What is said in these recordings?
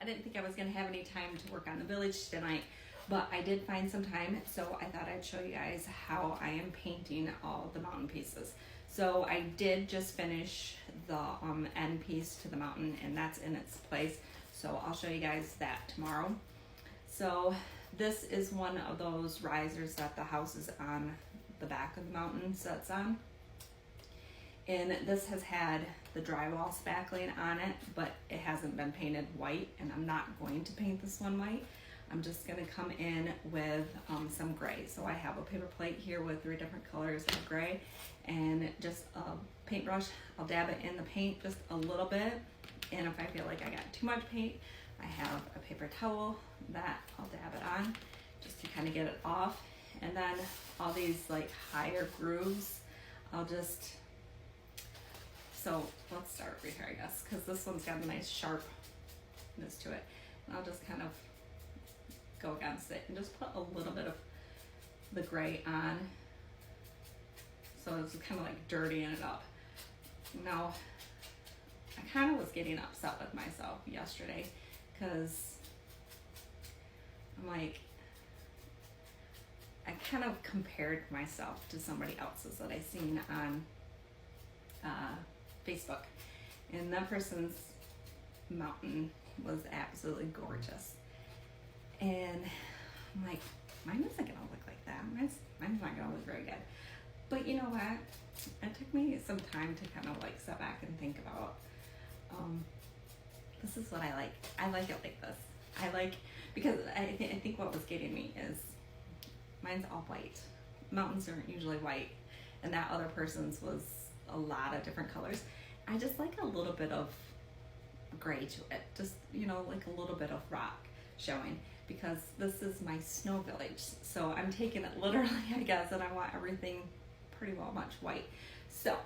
didn't think I was gonna have any time to work on the village tonight, but I did find some time, so I thought I'd show you guys how I am painting all the mountain pieces. So I did just finish the end piece to the mountain, and that's in its place. So I'll show you guys that tomorrow. So this is one of those risers that the house is on the back of the mountain sits on. And this has had the drywall spackling on it, but it hasn't been painted white, and I'm not going to paint this one white. I'm just gonna come in with some gray. So I have a paper plate here with 3 different colors of gray, and just a paintbrush. I'll dab it in the paint just a little bit, and if I feel like I got too much paint, I have a paper towel that I'll dab it on just to kind of get it off. And then all these like higher grooves, I'll just, so let's start right here, I guess, because this one's got a nice sharpness to it. And I'll just kind of go against it and just put a little bit of the gray on. So it's kind of like dirtying it up. Now, I kind of was getting upset with myself yesterday because I'm like, I kind of compared myself to somebody else's that I seen on Facebook, and that person's mountain was absolutely gorgeous, and I'm like, mine isn't gonna look like that. Mine's not gonna look very good. But you know what? It took me some time to kind of like step back and think about, this is what I like. I like it like this. I like, because I think what was getting me is mine's all white. Mountains aren't usually white, and that other person's was a lot of different colors. I just like a little bit of gray to it, just, you know, like a little bit of rock showing, because this is my snow village. So I'm taking it literally, I guess, and I want everything pretty well much white. So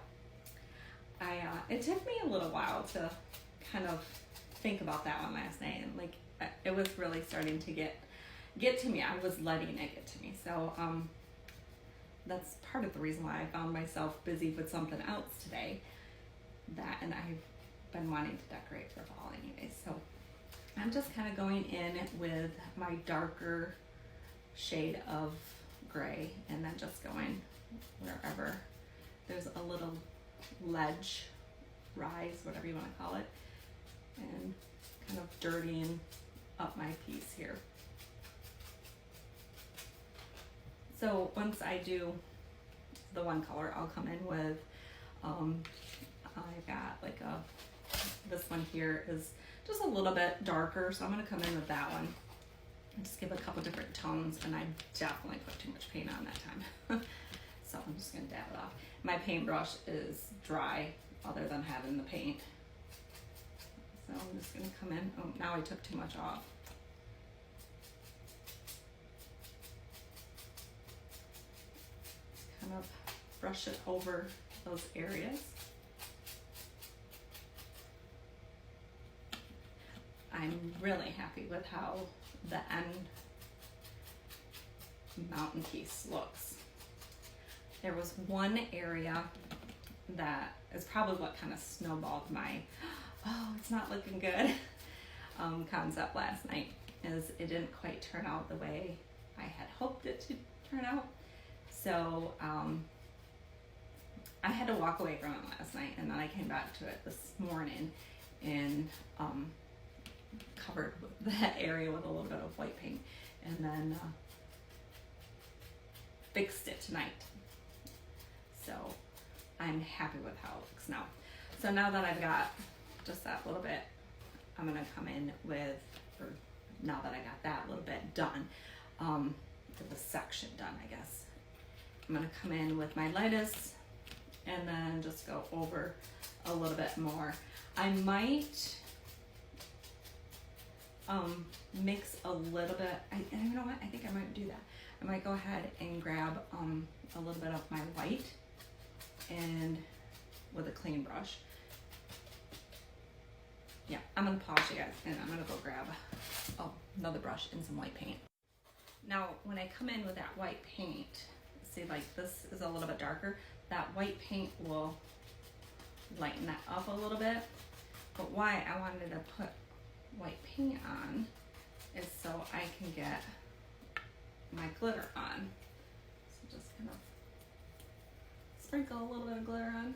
it took me a little while to kind of think about that one last night, and like it was really starting to get to me. I was letting it get to me. So that's part of the reason why I found myself busy with something else today. That, and I've been wanting to decorate for fall anyways. So I'm just kind of going in with my darker shade of gray, and then just going wherever there's a little ledge, rise, whatever you want to call it, and kind of dirtying up my piece here. So once I do the one color, I'll come in with, I've got like this one here is just a little bit darker, so I'm gonna come in with that one and just give it a couple different tones, and I definitely put too much paint on that time. So I'm just gonna dab it off. My paintbrush is dry, other than having the paint. So I'm just gonna come in, oh, now I took too much off. Kind of brush it over those areas. I'm really happy with how the end mountain piece looks. There was one area that is probably what kind of snowballed my, oh, it's not looking good, concept last night, is it didn't quite turn out the way I had hoped it to turn out. So I had to walk away from it last night, and then I came back to it this morning and covered that area with a little bit of white paint, and then fixed it tonight. So I'm happy with how it looks now. So now that I've got just that little bit, I'm gonna come in with, or now that I got that little bit done, the section done, I guess, I'm gonna come in with my lightest and then just go over a little bit more. I might mix a little bit, and you know what, I think I might do that. I might go ahead and grab a little bit of my white, and with a clean brush. Yeah, I'm gonna pause you guys, and I'm gonna go grab another brush and some white paint. Now, when I come in with that white paint, see, like this is a little bit darker, that white paint will lighten that up a little bit. But why I wanted to put white paint on is so I can get my glitter on. So just kind of sprinkle a little bit of glitter on,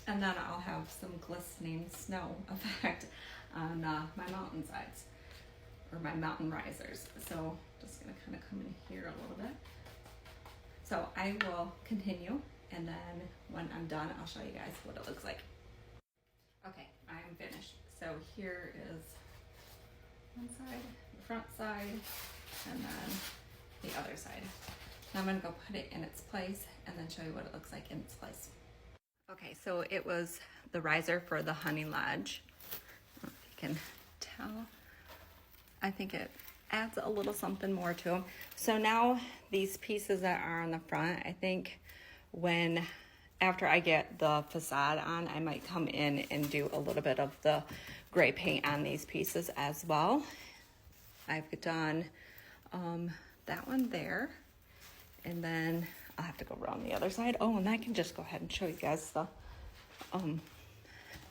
and then I'll have some glistening snow effect on my mountain sides, or my mountain risers. So just gonna kind of come in here a little bit. So I will continue, and then when I'm done, I'll show you guys what it looks like. Okay, I'm finished. So here is one side, the front side, and then the other side. Now I'm gonna go put it in its place and then show you what it looks like in its place. Okay, so it was the riser for the honey lodge. I don't know if you can tell. I think it adds a little something more to them. So now these pieces that are on the front, I think after I get the facade on, I might come in and do a little bit of the gray paint on these pieces as well. I've done that one there, and then I'll have to go around the other side. Oh, and I can just go ahead and show you guys the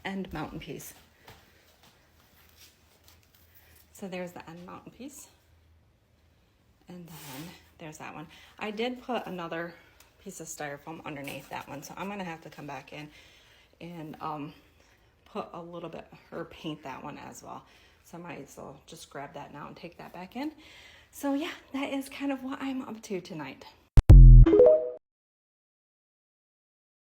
end mountain piece. So there's the end mountain piece, and then there's that one. I did put another piece of styrofoam underneath that one, so I'm gonna have to come back in and put a little bit, or paint that one as well. So I might as well just grab that now and take that back in. So yeah, that is kind of what I'm up to tonight.